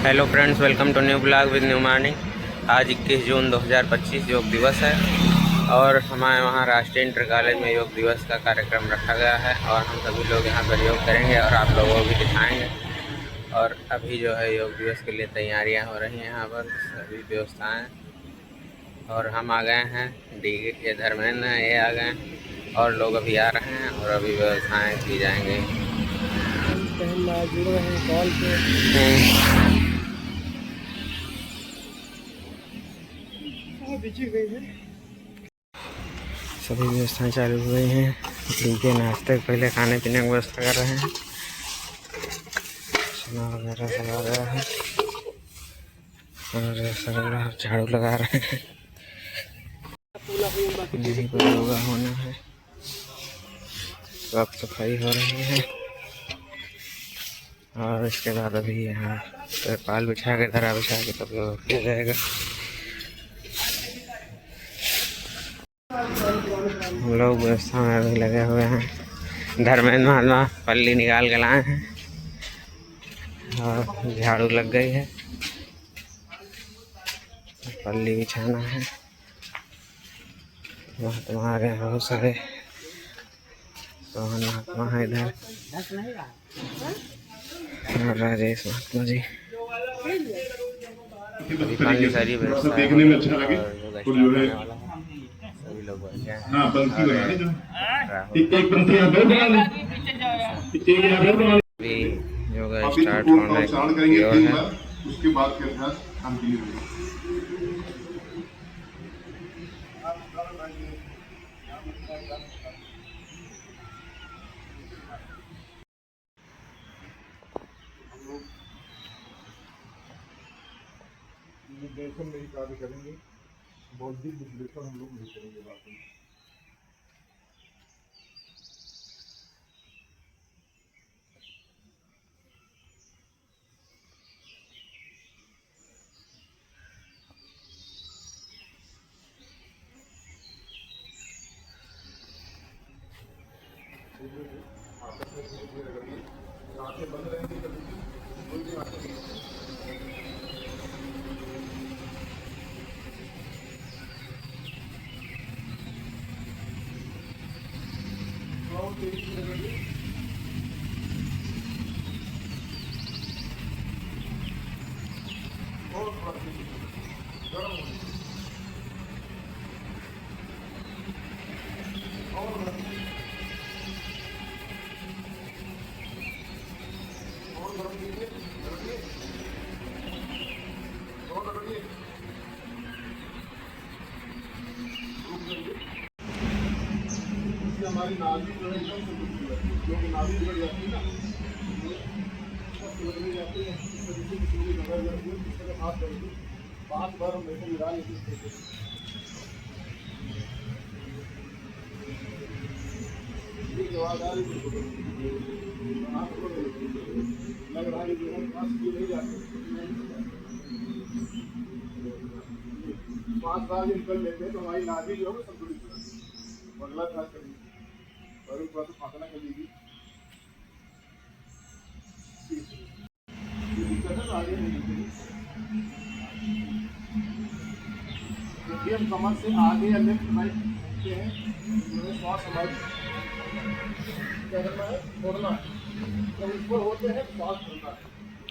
Hello friends, welcome to new blog with new morning. आज 21 जून 2025 योग दिवस है और हमारे वहाँ राष्ट्रीय इंटर कॉलेज में योग दिवस का कार्यक्रम रखा गया है और हम सभी लोग यहाँ पर योग करेंगे और आप लोगों को भी दिखाएंगे। और अभी जो है योग दिवस के लिए तैयारियाँ हो रही हैं यहाँ पर सभी व्यवस्थाएँ। और हम आ गए हैं, ये धर्मेंद्र हैं, ये आ गए हैं और लोग अभी आ रहे हैं और अभी व्यवस्थाएँ की जाएंगी। सभी व्यवस्थाएं चालू हो गई हैं। लीजिए नाश्ते पहले खाने पीने की व्यवस्था कर रहे हैं। खाना वगैरह सब आ गया है और सब झाड़ू लगा रहे हैं। यहीं पर योगा होना है, साफ सफाई हो रही है और इसके बाद अभी यहाँ तिरपाल बिछा के धरा बिछा के तब योगा किया जाएगा। हम लोग व्यवस्था में अभी लगे हुए हैं। धर्मेंद्र महात्मा पल्ली निकाल के लाए हैं और झाड़ू लग गई है, पल्ली बिछाना है। महात्मा आ गए हैं, बहुत सारे सोहन महात्मा है इधर और राजेश महात्मा जी। पानी सारी व्यवस्था देखने में अच्छा लगे और जो है सभी लोग बैठे हैं। हाँ, पंक्ति बना ले जो एक पंक्ति यहाँ पे बना ले, एक यहाँ पे बना ले। योगा स्टार्ट होने की ओर है। उसके बाद के अभ्यास हम करेंगे। निर्देशन में ही कार्य करेंगे, बौद्धिक विश्लेषण हम लोग नहीं करेंगे। बात आंखें बंद रहेंगी कभी हमारी नाभि जो है एकदम जो नाभि बढ़ जाती है ना, लगने जाती है। इस तरीके से पूरी नजर जाती है, इस तरह हाथ करके 5 बार हम ऐसे मिला लेते हैं। आवाज आ रही है, लग रहा है जो हम पास की नहीं जाती। 5 बार निकल लेते हैं तो हमारी नाभि जो है संतुलित हो जाती है। अगला ख्याल करिए और एक बार तो फासला कर लीजिए। आगे नहीं हम कमर से आगे या लेफ्ट राइट के हैं, श्वास हमारे क्या करना है, छोड़ना है। जब ऊपर होते हैं श्वास छोड़ना है,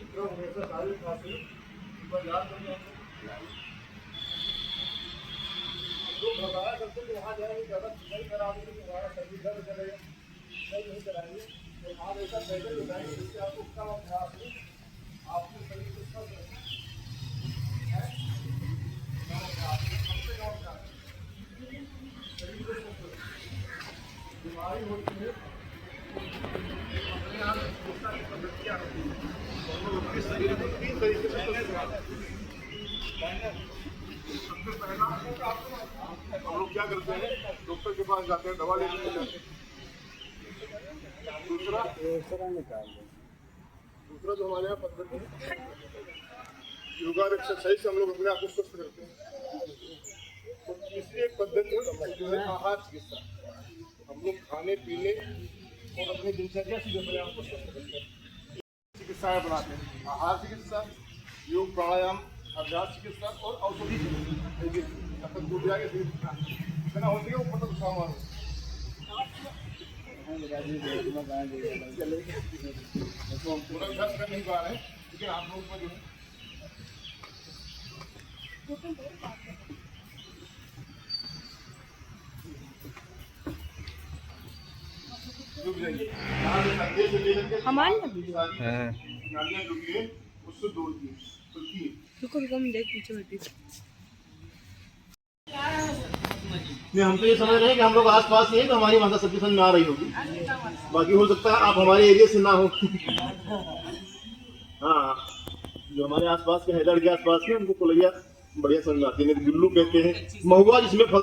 तो हमेशा सारी सांसें ऊपर याद करना है। जो बताया करते हैं वहाँ जाएंगे ज़्यादा नहीं कराएंगे, हमारा शरीर दर्द करेगा, नहीं कराएंगे। तो आप ऐसा पैदल बताएंगे जिससे आपको कम अभ्यास हो, आपके शरीर को स्वस्थ रखना है। शरीर को स्वस्थ रखना, बीमारी होती है अपने आप चिकित्सा की पद्धतियाँ होती है। शरीर को 3 तरीके से स्वस्थ रखना है। सबसे पहला हम लोग क्या करते हैं, डॉक्टर के पास जाते हैं, दवा लेने के जाते हैं। दूसरा जो हमारे यहाँ पद्धति है योगा और एक्सरसाइज से हम लोग अपने आप को स्वस्थ करते हैं। तो तीसरी एक पद्धति जो है आहार चिकित्सा। हम लोग खाने पीने और अपनी दिनचर्या से जो अपने आप को स्वस्थ करते हैं चिकित्साएं बनाते हैं। आहार चिकित्सा, योग प्राणायाम अभ्यास चिकित्सा और औषधि ऊपर तक अभ्यास कर नहीं पा रहे हैं, लेकिन आप लोग जो है हमारे नालियां जो भी है उससे दौड़ती है। रुको हम देख पीछे बैठी। हम तो ये समझ रहे हैं कि हम लोग आस-पास ही हैं, तो हमारी भाषा सबकी समझ में आ रही होगी। बाकी हो सकता है आप हमारे एरिया से ना हो। हाँ, जो हमारे आसपास के हैदर के आसपास के उनको कोलैया बढ़िया समझ में आती है। गुल्लू कहते हैं, महुआ जिसमें फल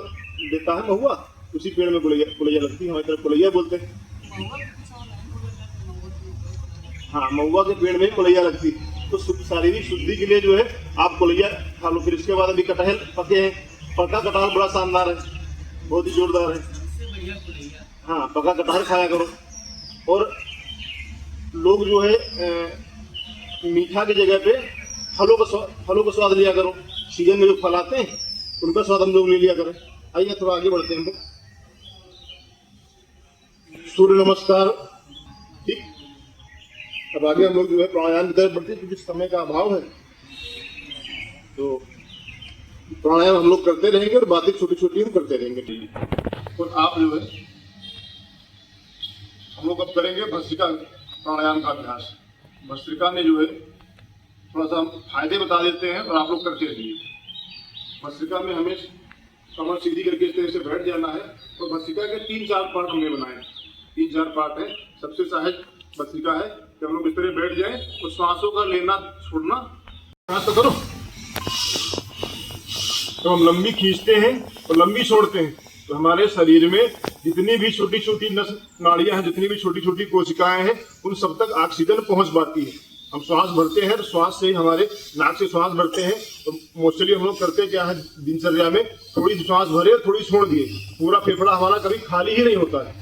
देता है महुआ, उसी पेड़ में कोलैया लगती है। हमारी तरफ कोलैया बोलते हैं। हाँ, महुआ के पेड़ में कोलैया लगती है। तो शारीरिक शुद्धि के लिए जो है आप कोलैया खा लो। फिर इसके बाद अभी कटहल पके हैं, पका कटहल बड़ा शानदार है, बहुत ही जोरदार है। हाँ, पका कटहल खाया करो। और लोग जो है मीठा की जगह पे फलों का स्वाद लिया करो। सीजन में जो फल आते हैं उनका स्वाद हम लोग ले लिया करें। आइए थोड़ा आगे बढ़ते हैं। सूर्य नमस्कार, ठीक। अब आगे हम लोग जो है प्राणायाम की तरफ बढ़ते हैं, क्योंकि समय का अभाव है। तो प्राणायाम हम लोग करते रहेंगे और बातें छोटी छोटी हम करते रहेंगे। और आप जो है हम लोग अब करेंगे भस्त्रिका प्राणायाम का अभ्यास। भस्त्रिका में जो है थोड़ा सा हम फायदे बता देते हैं और आप लोग करते रहिए। भस्त्रिका में हमें कमर सीधी करके इस तरह से बैठ जाना है। और भस्त्रिका के 3-4 पार्ट हमने बनाए, 3-4 पार्ट है। सबसे सहज भस्त्रिका है कि हम लोग इस तरह बैठ जाए और श्वासों का लेना छोड़ना तो करो। तो हम लंबी खींचते हैं और लंबी छोड़ते हैं, तो हमारे शरीर में जितनी भी छोटी छोटी नस नाड़ियां हैं, जितनी भी छोटी छोटी कोशिकाएं हैं, उन सब तक ऑक्सीजन पहुंच पाती है। हम श्वास भरते हैं तो श्वास से हमारे नाक से श्वास भरते हैं। तो मोस्टली हम लोग करते क्या है दिनचर्या में, थोड़ी श्वास भरे और थोड़ी छोड़ दिए। पूरा फेफड़ा हमारा कभी खाली ही नहीं होता है।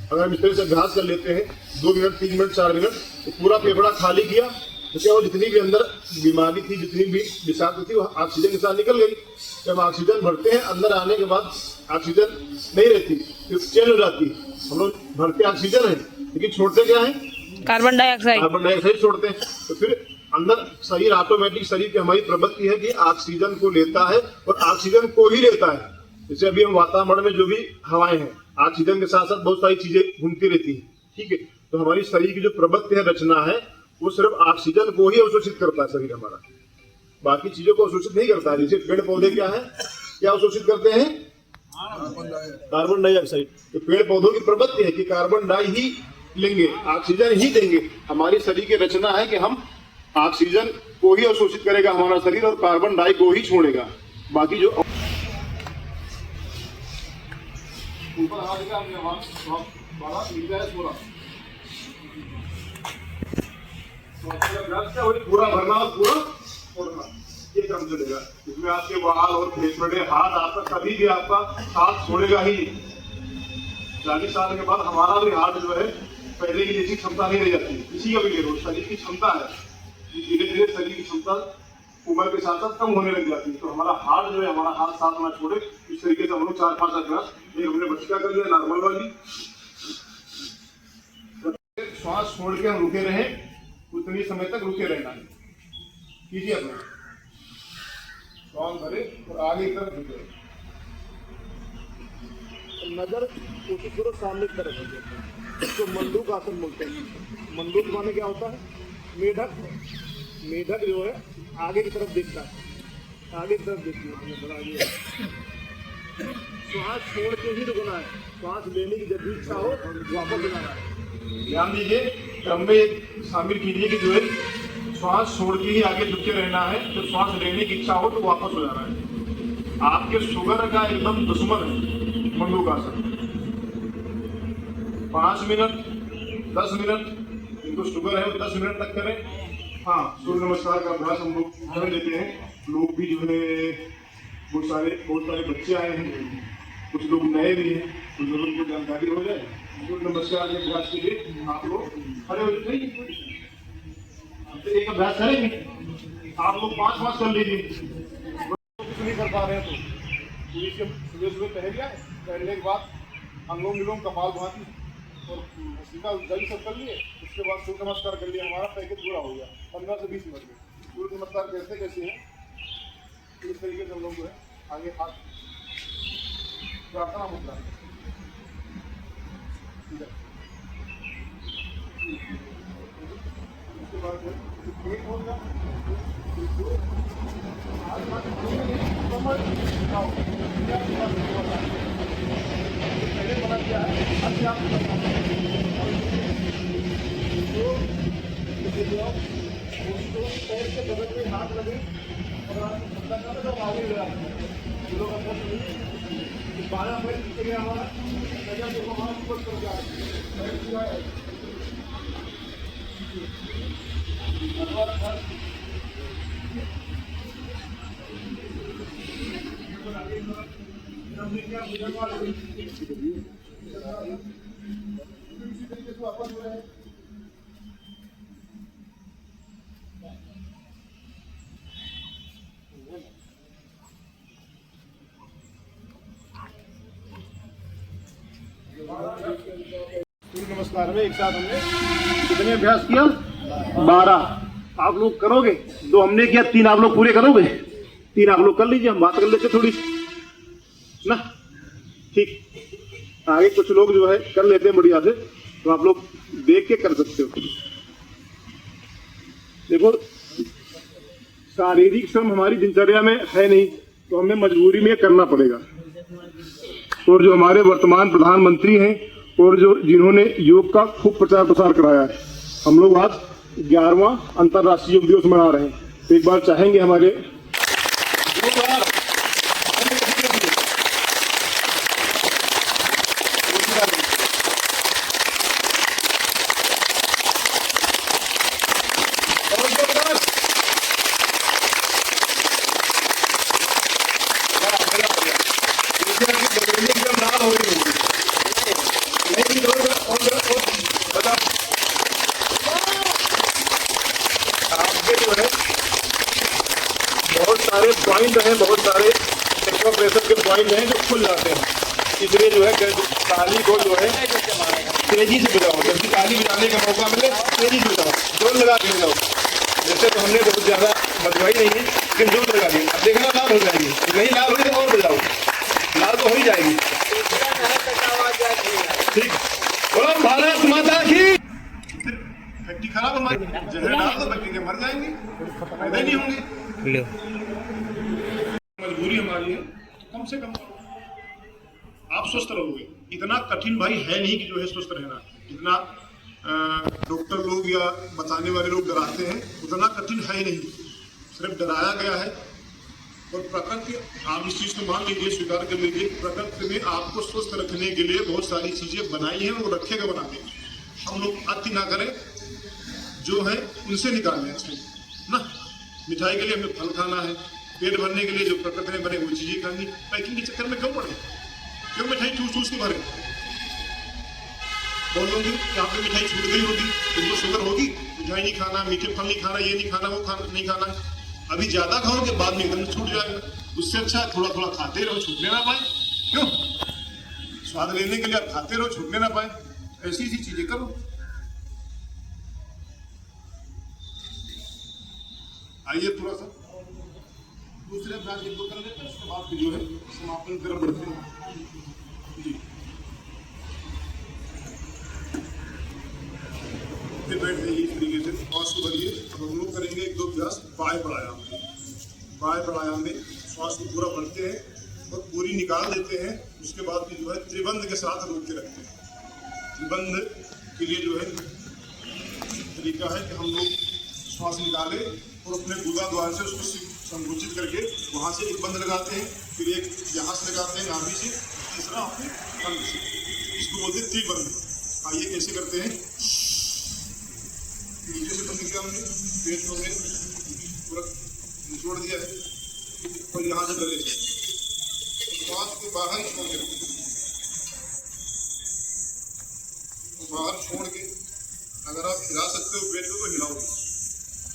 अगर हम इस तरह से अभ्यास कर लेते हैं 2 मिनट, 3 मिनट, 4 मिनट, तो पूरा फेफड़ा खाली किया तो क्या वो जितनी भी अंदर बीमारी थी, जितनी भी विषाक्त थी, वो ऑक्सीजन के साथ निकल गई। जब ऑक्सीजन भरते हैं, अंदर आने के बाद ऑक्सीजन नहीं रहती, फिर चेंज हो जाती है। हम लोग भरते ऑक्सीजन है, लेकिन छोड़ते क्या है? कार्बन डाइऑक्साइड छोड़ते हैं। तो फिर अंदर शरीर ऑटोमेटिक, शरीर की हमारी प्रवृत्ति है कि ऑक्सीजन को लेता है और ऑक्सीजन को ही लेता है। जैसे अभी हम वातावरण में जो भी हवाएं हैं, ऑक्सीजन के साथ साथ बहुत सारी चीजें घूमती रहती हैं, ठीक है। तो हमारी शरीर की जो प्रवृत्ति है, रचना है, वो सिर्फ ऑक्सीजन को ही अवशोषित करता है शरीर हमारा, बाकी चीजों को अवशोषित नहीं करता है। जैसे पेड़ पौधे क्या है, क्या अवशोषित करते हैं? Carbon dioxide. तो पेड़ पौधों की प्रवृत्ति है कि कार्बन डाई ही लेंगे, ऑक्सीजन ही देंगे। हमारी शरीर की रचना है कि हम ऑक्सीजन को ही अवशोषित करेगा हमारा शरीर और कार्बन डाई को ही छोड़ेगा। बाकी जो ऊपर हाथ का पूरा भरना और पूरा छोड़ना, ये काम चलेगा। इसमें आपके बाल और फेफड़े, हाथ आपका कभी भी आपका हाथ छोड़ेगा ही नहीं। 40 साल के बाद हमारा भी हाथ जो है पहले की जैसी क्षमता नहीं रह जाती। किसी का भी ले लो, शरीर की क्षमता है, धीरे धीरे शरीर की क्षमता उम्र के साथ साथ कम होने लग जाती है। तो हमारा हाथ जो है, हमारा हाथ साथ ना छोड़े। इस तरीके से हम लोग 4-5 अभ्यास, ये हमने भस्त्रिका कर लिया नॉर्मल वाली। श्वास छोड़ के हम रुके रहे, उतनी समय तक रुके रहना है। कीजिए अपना श्वास भरे और आगे की तरफ झुके। नजर कोशिश करो सामने की तरफ रखो। इसको मंडूक आसन बोलते हैं। मंडूक माने क्या होता है? मेढक। मेढक जो है आगे की तरफ देखता है, आगे की तरफ देखिए। श्वास छोड़ के ही रुकना है। श्वास लेने की जब भी इच्छा हो वापस जाना है। ध्यान दीजिए, क्रम में शामिल कीजिए कि जो है श्वास छोड़ के ही आगे झुके रहना है। जब श्वास लेने की इच्छा हो तो वापस हो जाना है। आपके शुगर का एकदम दुश्मन है मंडूक आसन। 5 मिनट, 10 मिनट, इनको शुगर है 10 मिनट तक करें। हाँ, सूर्य नमस्कार का अभ्यास हम लोग कर लेते हैं। लोग भी जो है बहुत सारे बच्चे आए हैं, कुछ लोग नए भी हैं, कुछ लोगों को जानकारी हो जाए। सूर्य नमस्कार के अभ्यास के लिए आप लोग खड़े हो जाइए। एक अभ्यास करेंगे, आप लोग 5-5 कर लीजिए, कुछ नहीं कर पा रहे हैं तो इसके सुबह सुबह टहल जाए, टहलने के बाद अनुलोम विलोम कपाल भाती और सीधा जल सब कर लिए। उसके बाद सूर्य नमस्कार कर लिया, हमारा पैकेज पूरा हो गया 15 से 20 मिनट में। सूर्य नमस्कार कैसे कैसे है इस तरीके से हम लोग जो है आगे हाथ प्रार्थना मुद्रा उसके बाद पेट हो गया, पहले बना दिया है। अच्छा आप पैर के बगल में हाथ लगे और आगे बारह पैर नीचे गया हमारा देखो हमारा ऊपर कर गया सूर्य नमस्कार में एक साथ हमने कितने अभ्यास किया? 12। आप लोग करोगे? 2 हमने किया, 3 आप लोग पूरे करोगे? 3 आप लोग कर लीजिए, हम बात कर लेते थोड़ी ना। ठीक, आगे कुछ लोग जो है कर लेते हैं बढ़िया से, तो आप लोग देख के कर सकते हो। देखो शारीरिक श्रम हमारी दिनचर्या में है नहीं, तो हमें मजबूरी में करना पड़ेगा। और जो हमारे वर्तमान प्रधानमंत्री हैं और जो जिन्होंने योग का खूब प्रचार प्रसार कराया है, हम लोग आज 11वां अंतर्राष्ट्रीय योग दिवस मना रहे हैं। तो एक बार चाहेंगे हमारे पॉइंट हैं, बहुत सारे एक्वाप्रेशर के पॉइंट हैं जो खुल जाते हैं, इसलिए जो है ताली को जो है तेजी से बजाओ। जब ताली बजाने का मौका मिले तेजी से बजाओ, जोर लगा के बजाओ। जैसे तो हमने बहुत ज़्यादा बजवाई नहीं है, लेकिन जोर लगा दी। अब देखना लाल हो जाएगी, नहीं लाल हुई तो और बजाओ, लाल तो हो ही जाएगी। ठीक, बोलो भारत माता की। फैक्ट्री खराब हमारी, जहर डाल दो फैक्ट्री के मर जाएंगे, पैदा नहीं होंगे। मजबूरी हमारी है, कम से कम आप स्वस्थ रहोगे। इतना कठिन भाई है नहीं कि जो है स्वस्थ रहना, इतना डॉक्टर लोग या बताने वाले लोग डराते हैं, उतना कठिन है ही नहीं, सिर्फ डराया गया है। और प्रकृति, आप इस चीज को मान लीजिए, स्वीकार कर लीजिए, प्रकृति में आपको स्वस्थ रखने के लिए बहुत सारी चीजें बनाई हैं, वो रखेगा बना के। हम लोग अति ना करें, जो है उनसे निकालने अच्छे ना। मिठाई के लिए हमें फल खाना है, पेट भरने के लिए जो प्रकृति ने बने वो चीजें खानी। पैकिंग के चक्कर में क्यों पड़े, क्यों मिठाई चूस के भरे? बोल लोगे कि आपकी मिठाई छूट गई होगी, तुमको शुगर होगी, मिठाई नहीं खाना, मीठे फल नहीं खाना, ये नहीं खाना, वो खाना नहीं खाना। अभी ज्यादा खाओगे बाद में एकदम छूट जाएगा। उससे अच्छा थोड़ा थोड़ा खाते रहो, छूटने ना पाए। क्यों? स्वाद लेने के लिए आप खाते रहो, छूटने ना पाए। ऐसी ऐसी चीजें करो। आइए थोड़ा सा दूसरे अभ्यास को कर लेते हैं, उसके बाद फिर जो है समापन तरफ बढ़ते हैं जी। फिर बैठ जाइए इस तरीके से, श्वास को भरिए। अब हम लोग करेंगे 1-2 अभ्यास बाय प्राणायाम। बाय प्राणायाम में श्वास को पूरा भरते हैं और पूरी निकाल देते हैं। उसके बाद फिर जो है त्रिबंध के साथ रोक के रखते हैं। त्रिबंध के लिए जो है तरीका है कि हम लोग श्वास निकाले और अपने गुदा द्वार से उसको संकुचित करके वहाँ से एक बंद लगाते हैं, फिर एक यहाँ से लगाते हैं नाभि से, तीसरा अपने कंठ से। इसको बोलते हैं त्रिबंध। आइए कैसे करते हैं। नीचे से बंद किया हमने, पेट को हमने पूरा निचोड़ दिया है और यहाँ से गले से श्वास को बाहर छोड़ के, बाहर छोड़ के अगर आप हिला सकते हो पेट को तो हिलाओ।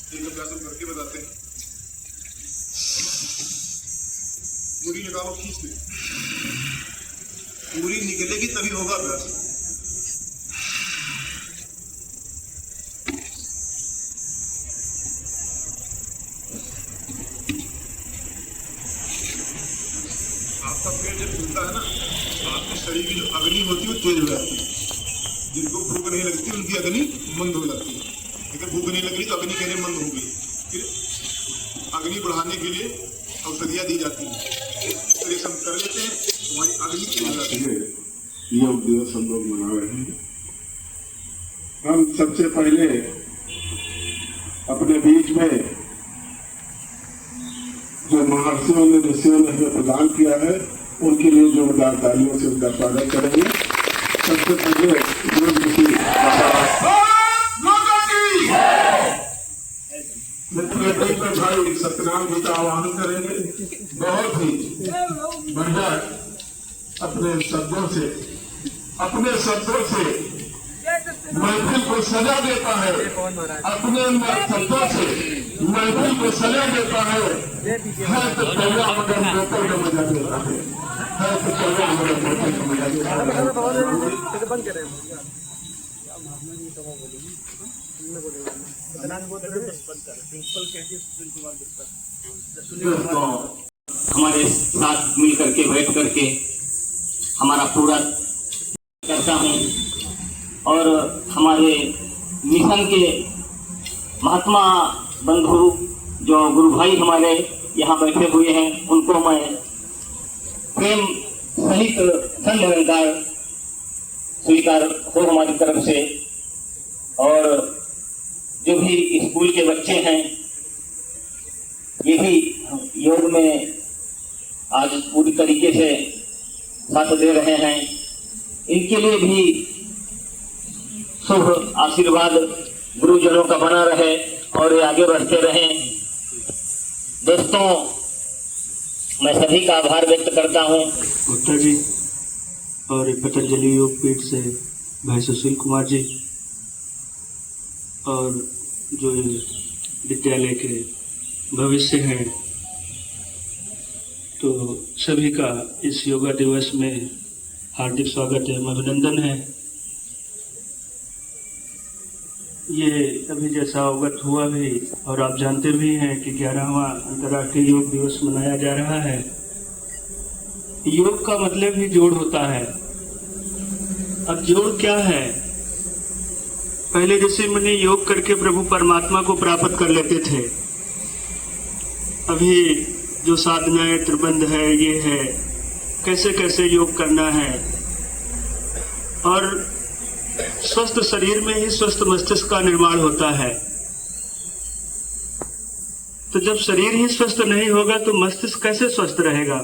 एक अभ्यास करके बताते हैं। पूरी निकालो, खींच दे, पूरी निकलेगी तभी होगा अभ्यास। आपका पेट जब फूलता है ना तो आपके शरीर की जो अग्नि होती है वो तेज हो जाती है। जिनको भूख नहीं लगती उनकी अग्नि मंद हो जाती है। अगर भूख नहीं लग रही तो अग्नि कहने मंद हो गई, फिर अग्नि बढ़ाने के लिए औषधियाँ दी जाती हैं। इस तरह से हम कर लेते हैं, हमारी अग्नि तेज हो जाती है। योग दिवस हम लोग मना रहे हैं। हम सबसे पहले अपने बीच में जो महर्षियों ने ऋषियों ने हमें प्रदान किया है उनके लिए जोरदार तालियों से उनका स्वागत करेंगे। सबसे पहले योग ऋषि भाई सत्यनारायण जी का आह्वान करेंगे। बहुत ही बढ़िया अपने शब्दों से महफिल को सजा देता है, अपने शब्दों से महफिल को सजा देता है तो पहला मगर बोतल का मजा देता है तो पहला मगर बोतल का मजा देता है। हमारे साथ मिल करके बैठ करके हमारा पूरा करता हूँ और हमारे मिशन के महात्मा बंधु जो गुरु भाई हमारे यहाँ बैठे हुए हैं उनको मैं प्रेम सहित संध्याकार स्वीकार हो हमारी तरफ से। और जो भी स्कूल के बच्चे हैं ये भी योग में आज पूरी तरीके से साथ दे रहे हैं, इनके लिए भी शुभ आशीर्वाद गुरुजनों का बना रहे और ये आगे बढ़ते रहें। दोस्तों, मैं सभी का आभार व्यक्त करता हूँ। गुप्ता जी और पतंजलि योग पीठ से भाई सुशील कुमार जी और जो विद्यालय के भविष्य हैं, तो सभी का इस योगा दिवस में हार्दिक स्वागत है, अभिनंदन है। ये अभी जैसा अवगत हुआ भी और आप जानते भी हैं कि 11वां अंतर्राष्ट्रीय योग दिवस मनाया जा रहा है। योग का मतलब ही जोड़ होता है। अब जोड़ क्या है? पहले ऋषि मुनि योग करके प्रभु परमात्मा को प्राप्त कर लेते थे। अभी जो साधनाएं त्रिबंध है, ये है कैसे कैसे योग करना है, और स्वस्थ शरीर में ही स्वस्थ मस्तिष्क का निर्माण होता है। तो जब शरीर ही स्वस्थ नहीं होगा तो मस्तिष्क कैसे स्वस्थ रहेगा?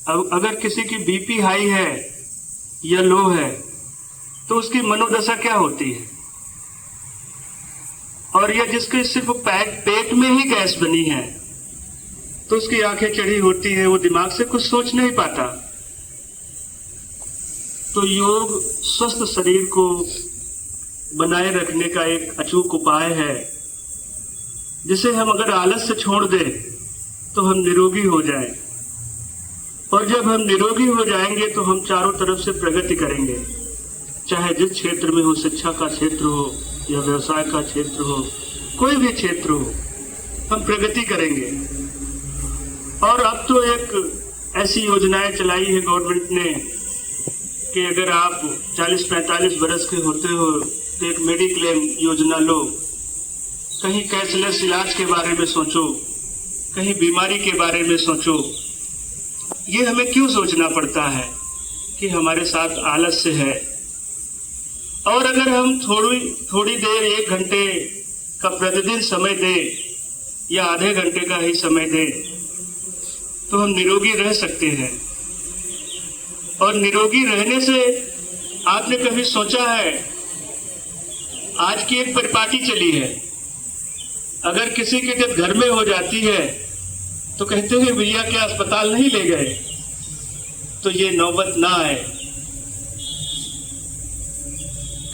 अब अगर किसी की बीपी हाई है या लो है तो उसकी मनोदशा क्या होती है? और यह जिसके सिर्फ पेट में ही गैस बनी है तो उसकी आंखें चढ़ी होती है, वो दिमाग से कुछ सोच नहीं पाता। तो योग स्वस्थ शरीर को बनाए रखने का एक अचूक उपाय है, जिसे हम अगर आलस से छोड़ दें तो हम निरोगी हो जाएं। और जब हम निरोगी हो जाएंगे तो हम चारों तरफ से प्रगति करेंगे, चाहे जिस क्षेत्र में हो, शिक्षा का क्षेत्र हो या व्यवसाय का क्षेत्र हो, कोई भी क्षेत्र हो, हम प्रगति करेंगे। और अब तो एक ऐसी योजनाएं चलाई है गवर्नमेंट ने कि अगर आप 40-45 बरस के होते हो तो एक मेडिक्लेम योजना लो, कहीं कैशलेस इलाज के बारे में सोचो, कहीं बीमारी के बारे में सोचो। ये हमें क्यों सोचना पड़ता है कि हमारे साथ आलस्य है? और अगर हम थोड़ी देर 1 घंटे का प्रतिदिन समय दें या आधे घंटे का ही समय दें तो हम निरोगी रह सकते हैं। और निरोगी रहने से आपने कभी सोचा है, आज की एक परिपाटी चली है, अगर किसी के जब घर में हो जाती है तो कहते हैं भैया क्या अस्पताल नहीं ले गए? तो ये नौबत ना आए।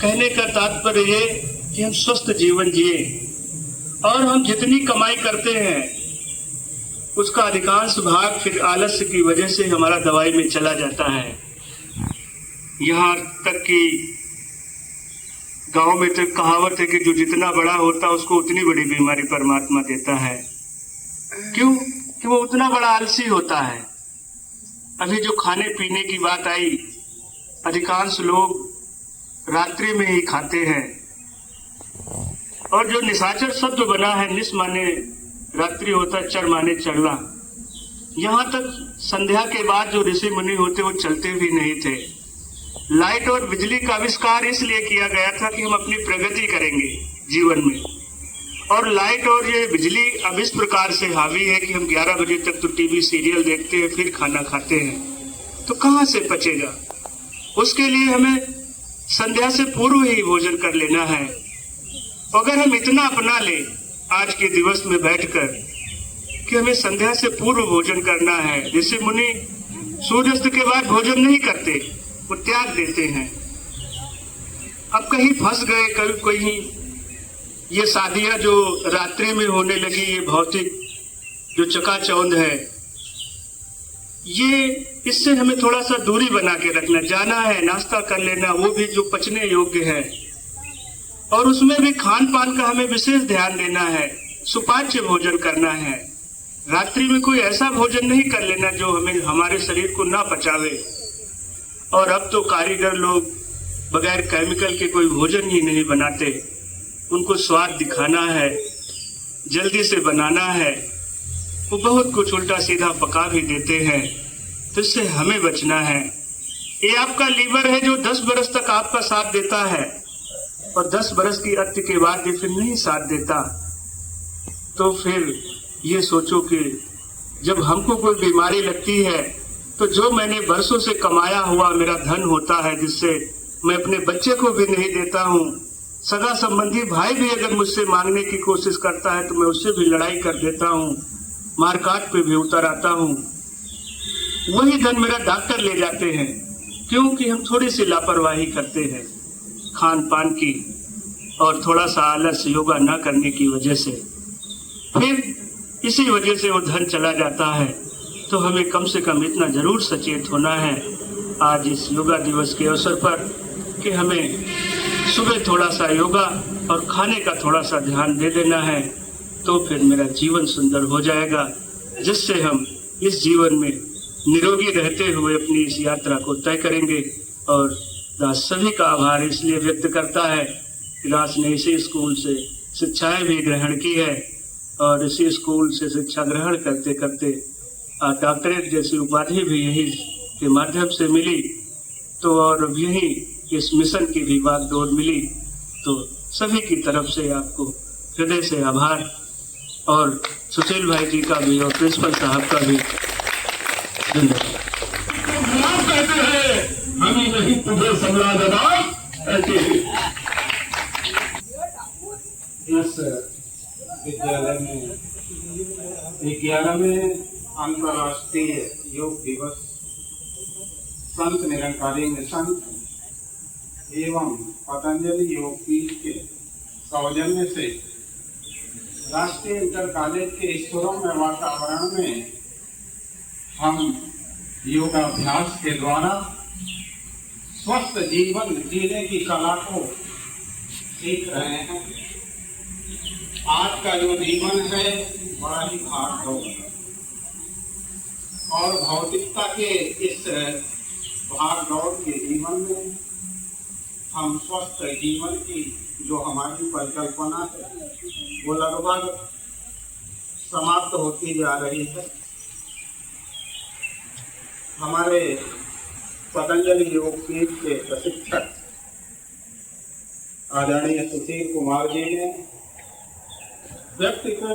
कहने का तात्पर्य ये कि हम स्वस्थ जीवन जिए और हम जितनी कमाई करते हैं उसका अधिकांश भाग फिर आलस्य की वजह से हमारा दवाई में चला जाता है। यहाँ तक कि गांव में तो कहावत है कि जो जितना बड़ा होता है उसको उतनी बड़ी बीमारी परमात्मा देता है। क्यों? कि वो उतना बड़ा आलसी होता है। अभी जो खाने पीने की बात आई, अधिकांश लोग रात्रि में ही खाते हैं, और जो निशाचर शब्द बना है, निस माने रात्रि होता है, चर माने चलना। यहाँ तक संध्या के बाद जो ऋषि मुनि होते वो चलते भी नहीं थे। लाइट और बिजली का आविष्कार इसलिए किया गया था कि हम अपनी प्रगति करेंगे जीवन में, और लाइट और ये बिजली अब इस प्रकार से हावी है कि हम 11 बजे तक तो टीवी सीरियल देखते हैं, फिर खाना खाते हैं, तो कहाँ से पचेगा। उसके लिए हमें संध्या से पूर्व ही भोजन कर लेना है। अगर हम इतना अपना ले आज के दिवस में बैठकर कि हमें संध्या से पूर्व भोजन करना है। ऋषि मुनि सूर्यास्त के बाद भोजन नहीं करते, वो त्याग देते हैं। अब कहीं फंस गए, कहीं ये शादियां जो रात्रि में होने लगी, ये भौतिक जो चकाचौंध है, ये इससे हमें थोड़ा सा दूरी बना के रखना। जाना है, नाश्ता कर लेना, वो भी जो पचने योग्य है, और उसमें भी खान पान का हमें विशेष ध्यान देना है। सुपाच्य भोजन करना है। रात्रि में कोई ऐसा भोजन नहीं कर लेना जो हमें हमारे शरीर को ना पचावे। और अब तो कारीगर लोग बगैर केमिकल के कोई भोजन ही नहीं बनाते। उनको स्वाद दिखाना है, जल्दी से बनाना है, वो बहुत कुछ उल्टा सीधा पका भी देते हैं। तो इससे हमें बचना है। ये आपका लीवर है जो 10 बरस तक आपका साथ देता है, और 10 बरस की अत्य के बाद ये फिर नहीं साथ देता। तो फिर ये सोचो कि जब हमको कोई बीमारी लगती है तो जो मैंने बरसों से कमाया हुआ मेरा धन होता है, जिससे मैं अपने बच्चे को भी नहीं देता हूँ, सगा संबंधी भाई भी अगर मुझसे मांगने की कोशिश करता है तो मैं उससे भी लड़ाई कर देता हूँ, मारकाट पे भी उतर आता हूँ। वही धन मेरा डॉक्टर ले जाते हैं, क्योंकि हम थोड़ी सी लापरवाही करते हैं खान पान की, और थोड़ा सा आलस योगा न करने की वजह से। फिर इसी वजह से वो धन चला जाता है। तो हमें कम से कम इतना जरूर सचेत होना है आज इस योगा दिवस के अवसर पर कि हमें सुबह थोड़ा सा योगा और खाने का थोड़ा सा ध्यान दे देना है। तो फिर मेरा जीवन सुंदर हो जाएगा, जिससे हम इस जीवन में निरोगी रहते हुए अपनी इस यात्रा को तय करेंगे। और दास सभी का आभार इसलिए व्यक्त करता है कि दास ने इसी स्कूल से शिक्षाएं भी ग्रहण की है, और इसी स्कूल से शिक्षा ग्रहण करते करते डॉक्टरेट जैसी उपाधि भी यही के माध्यम से मिली। तो और यही इस मिशन की भी बागडोर मिली। तो सभी की तरफ से आपको हृदय से आभार, और सुशील भाई जी का भी और प्रिंसिपल साहब का भी धन्यवाद। कहते हैं हम ही नहीं तुझे सम्राट ऐसे ही। इस विद्यालय में 11वें अंतर्राष्ट्रीय योग दिवस संत निरंकारी मिशन एवं पतंजलि योग पीठ के सौजन्य से राष्ट्रीय इंटर कॉलेज के स्कूलों में वातावरण में हम योगाभ्यास के द्वारा स्वस्थ जीवन जीने की कला को सीख रहे हैं। आज का जो जीवन है बड़ा ही भाग दौड़ है, और भौतिकता के इस भाग दौड़ के जीवन में हम स्वस्थ जीवन की जो हमारी परिकल्पना है वो लगभग समाप्त होती जा रही है। हमारे पतंजलि योग पीठ के प्रशिक्षक आदरणीय सुशील कुमार जी ने व्यक्ति को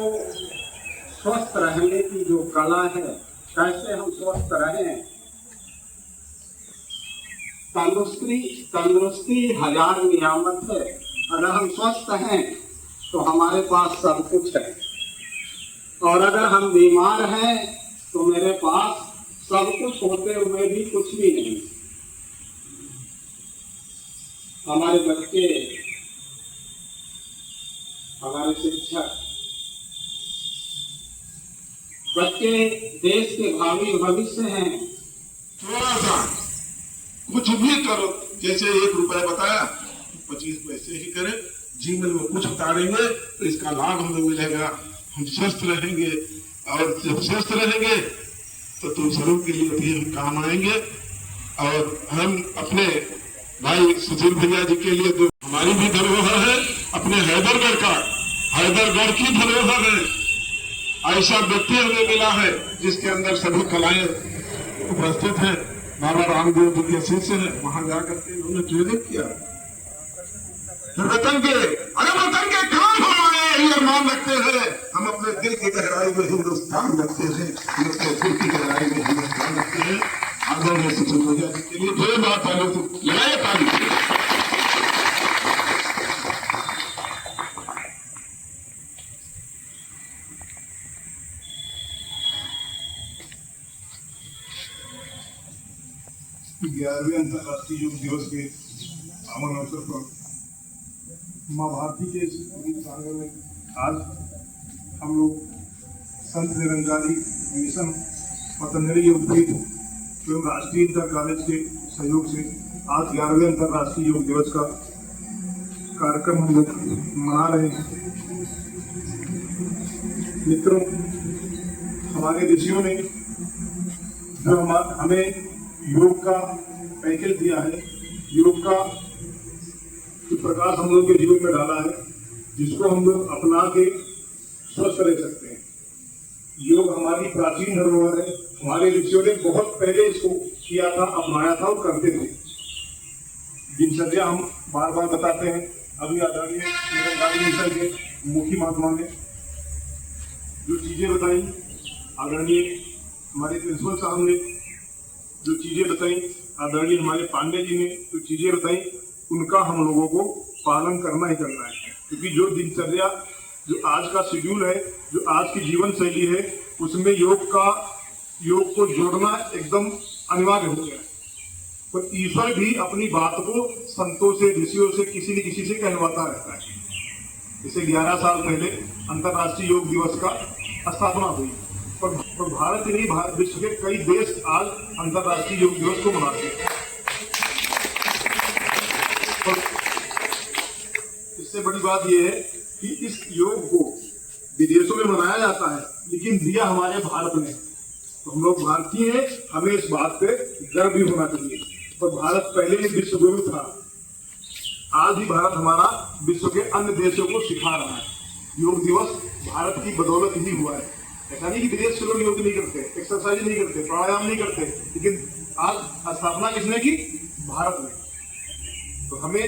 स्वस्थ रहने की जो कला है, कैसे हम स्वस्थ रहें, तंदुरुस्ती 1000 नियामत है। अगर हम स्वस्थ हैं तो हमारे पास सब कुछ है, और अगर हम बीमार हैं तो मेरे पास सब कुछ होते हुए भी कुछ भी नहीं। हमारे बच्चे, हमारे शिक्षक बच्चे देश के भावी भविष्य हैं। थोड़ा सा कुछ भी करो, जैसे 1 रुपया बताया 25 पैसे ही करें, जीवन में कुछ उतारेंगे तो इसका लाभ हमें मिलेगा, हम स्वस्थ रहेंगे, और जब स्वस्थ रहेंगे तो तुम सबों के लिए भी हम काम आएंगे। और हम अपने भाई सुशील भैया जी के लिए तो हमारी भी धरोहर है, अपने हैदरगढ़ का, हैदरगढ़ की धरोहर है। ऐसा व्यक्ति हमें मिला है जिसके अंदर सभी कलाएं उपस्थित है। बाबा रामदेव जी के शिष्य है, वहां जाकर के उन्होंने ट्रेनिंग किया। वतन के काम हमारे ये मान रखते हैं, हम अपने दिल की गहराई में हिंदुस्तान रखते हैं, अपने दिल की गहराई में हिंदुस्तान रखते हैं। आदरणीय सुशील भैया जी के लिए जोर बार ताली लगाए, ताली। ग्यारहवें अंतर्राष्ट्रीय योग दिवस के पावन अवसर पर माँ भारती के प्रांगण में आज हम लोग संत निरंकारी मिशन पतंजलि योगपीठ एवं राष्ट्रीय इंटर कॉलेज के सहयोग से आज 11वें अंतर्राष्ट्रीय योग दिवस का कार्यक्रम हम लोग मना रहे हैं। मित्रों, हमारे ऋषियों ने जो हमें योग का पैकेज दिया है, योग का प्रकाश हम लोग के जीवन में डाला है, जिसको हम लोग अपना के स्वस्थ रह सकते हैं। योग हमारी प्राचीन धरोहर है, हमारे ऋषियों ने बहुत पहले इसको किया था, अपनाया था और करते थे। दिनचर्या हम बार बार बताते हैं। अभी आदरणीय निरंकारी मिशन के मुखी महात्मा ने जो चीजें बताई, आदरणीय हमारे प्रिंसिपल साहब ने जो चीजें बताई, आदरणीय हमारे पांडे जी ने जो चीजें बताई, उनका हम लोगों को पालन करना ही करना है। क्योंकि जो दिनचर्या, जो आज का शेड्यूल है, जो आज की जीवन शैली है, उसमें योग को जोड़ना एकदम अनिवार्य हो गया है। पर ईश्वर भी अपनी बात को संतों से, ऋषियों से, किसी न किसी से कहलवाता रहता है। जैसे 11 साल पहले अंतर्राष्ट्रीय योग दिवस का स्थापना हुई, पर भारत ही नहीं, विश्व के कई देश आज अंतर्राष्ट्रीय योग दिवस को मनाते हैं। इससे बड़ी बात यह है कि इस योग को विदेशों में मनाया जाता है, लेकिन दिया हमारे भारत ने। तो हम लोग भारतीय हैं, हमें इस बात पे गर्व भी होना चाहिए। पर भारत पहले ही विश्व गुरु था, आज भी भारत हमारा विश्व के अन्य देशों को सिखा रहा है। योग दिवस भारत की बदौलत ही हुआ है। ऐसा नहीं कि विदेश के लोग योग नहीं करते, एक्सरसाइज नहीं करते, प्राणायाम नहीं करते, लेकिन आज स्थापना किसने की? भारत ने। तो हमें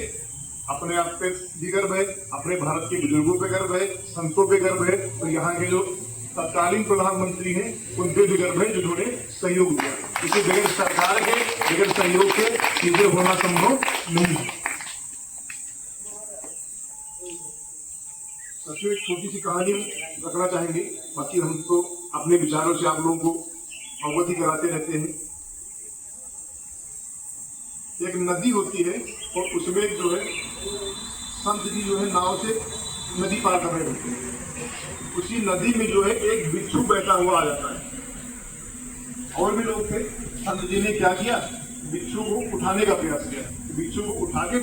अपने आप पे भी गर्व है, अपने भारत के बुजुर्गों पे गर्व है, संतों पे गर्व है, और यहाँ के जो तत्कालीन प्रधानमंत्री हैं उन पे भी गर्व है जिन्होंने सहयोग दिया। क्योंकि बगैर सरकार के, बगैर सहयोग के चीजें होना संभव नहीं है। सबसे एक छोटी सी कहानी रखना चाहेंगे, बाकी हम तो अपने विचारों से आप लोगों को अवगत कराते रहते हैं। एक नदी होती है और उसमें जो है संत जी जो है नाव से नदी पार कर रहे होते हैं। उसी नदी में जो है एक बिच्छू बैठा हुआ आ जाता है। और भी लोग थे। संत जी ने क्या किया? बिच्छू को उठाने का प्रयास किया। बिच्छू को उठा के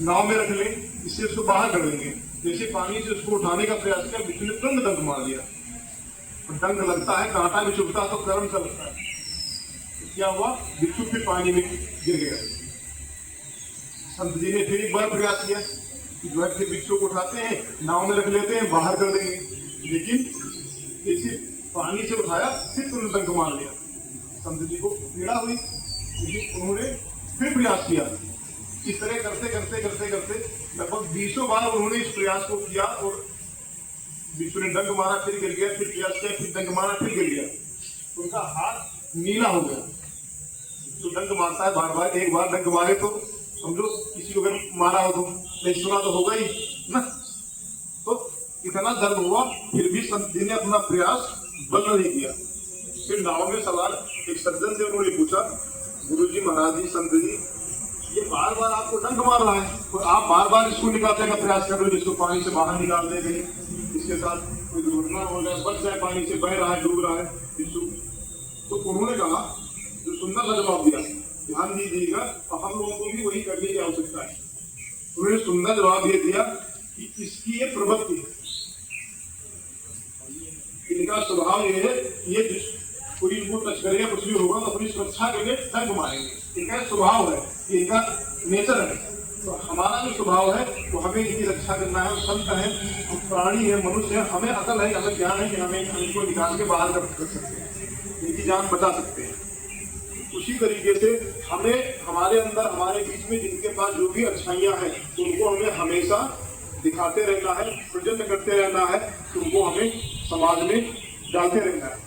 नाव में रख ले, इससे उसको बाहर कर लेंगे। जैसे पानी से उसको उठाने का प्रयास किया, बिच्छू ने तुरंत डंक मार दिया। डंक लगता है, कांटा भी चुभता है तो कर्म सा लगता है। तो क्या हुआ? बिच्छू फिर पानी में गिर गया। संत जी ने फिर एक बार प्रयास किया कि जो है फिर बिच्छू को उठाते हैं, नाव में रख लेते हैं, बाहर कर देंगे। लेकिन जैसे पानी से उठाया फिर तुरंत डंक मार लिया। संत जी को पीड़ा हुई, लेकिन उन्होंने फिर प्रयास किया। इस तरह करते करते करते करते लगभग 20 बार उन्होंने इस प्रयास को किया और बिच्छू ने डंक मारा, फिर गिर गया, फिर प्रयास किया, फिर डंक मारा, फिर गिर गया। उनका हाथ नीला हो गया। तो डंक मारता है बार बार, एक बार डंक मारे तो समझो किसी को अगर मारा हो तो नहीं सुना तो होगा ही ना। तो इतना दर्द हुआ, फिर भी संत जी ने अपना प्रयास बंद नहीं किया। फिर नाव में सवार एक सज्जन से उन्होंने पूछा, गुरु जी, महाराज जी, संत जी, ये बार बार आपको डंक मार रहा है और आप बार बार इसको निकालने का प्रयास कर रहे हो, जिसको पानी से बाहर निकाल दे गए। इसके साथ कोई दुर्घटना हो जाए, बच जाए, पानी से बह रहा है, डूब रहा है शिशु। तो उन्होंने कहा, जो सुंदर सा जवाब दिया, ध्यान दीजिएगा, और हम लोगों को भी वही करने की आवश्यकता है। उन्होंने सुंदर जवाब ये दिया कि इसकी ये प्रवृत्ति है, इनका स्वभाव ये है, ये कोई इनको टच करेगा, कुछ भी होगा तो अपनी सुरक्षा के लिए डंक मारेंगे। इनका स्वभाव है, इनका नेचर है। तो हमारा जो स्वभाव है वो हमें इनकी रक्षा करना है। संत है, हम प्राणी है, मनुष्य है, हमें अकल है, हमें ज्ञान है कि हमें इनको निकाल के बाहर कर सकते हैं, इनकी जान बचा सकते हैं। उसी तरीके से हमें हमारे अंदर, हमारे बीच में जिनके पास जो भी अच्छाइयाँ हैं उनको हमें हमेशा दिखाते रहना है, प्रेजेंट करते रहना है, उनको हमें समाज में डालते रहना है।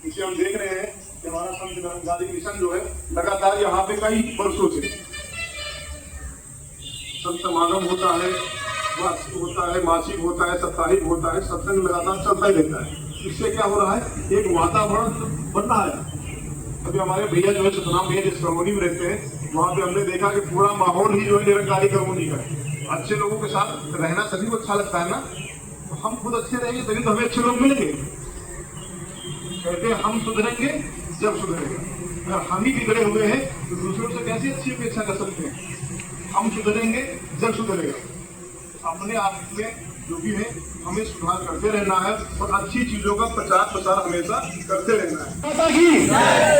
इसे हम देख रहे हैं कि हमारा संत निरंकारी मिशन जो है लगातार यहाँ पे कई वर्षों से संत समागम होता है, वार्षिक होता है, मासिक होता है, साप्ताहिक होता है, सत्संग लगातार चलता ही रहता है। इससे क्या हो रहा है, एक वातावरण बन रहा है। अभी हमारे भैया जो है सतनाम भैया जिस कॉलोनी में रहते हैं, वहाँ पे हमने देखा कि पूरा माहौल ही जो है निरंकारी कॉलोनी का है। अच्छे लोगों के साथ रहना सभी को अच्छा लगता है ना, तो हम खुद अच्छे रहेंगे तभी तो हमें अच्छे लोग मिलेंगे। कहते हैं हम सुधरेंगे जब सुधरेगा। अगर हम ही बिगड़े हुए हैं तो दूसरों से कैसी अच्छी अपेक्षा कर सकते हैं। हम सुधरेंगे जब सुधरेगा। अपने आप में जो भी है हमें सुधार करते रहना है और अच्छी चीजों का प्रचार हमेशा करते रहना है। माता की,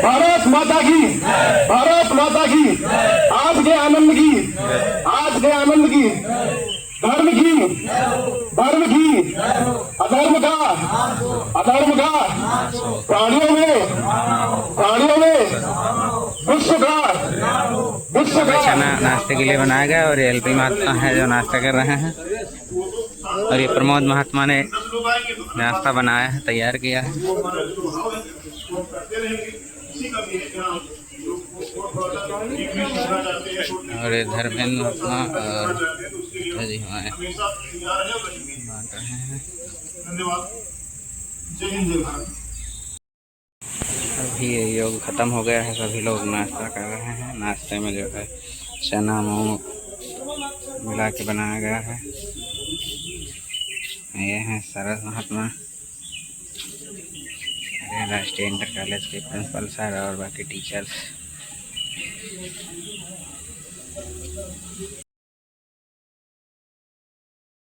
भारत माता की, भारत माता की, आज के आनंद की, आज के आनंद की, धर्म की, धर्म की, अधर्म का, प्राणियों में विश्व का खाना नाश्ते के लिए बनाया गया और ये एलपी महात्मा है जो नाश्ता कर रहे हैं और ये प्रमोद महात्मा ने नाश्ता बनाया है, तैयार किया है। और ये धर्मेंद्र महात्मा और जी हमारे बांट रहे हैं। धन्यवाद। जय हिंद, जय भारत। अभी ये योग खत्म हो गया है, सभी लोग नाश्ता कर रहे हैं। नाश्ते में जो है चना मूंग मिला के बनाया गया है। ये हैं सरस महात्मा, राष्ट्रीय इंटर कॉलेज के प्रिंसिपल सर और बाकी टीचर्स।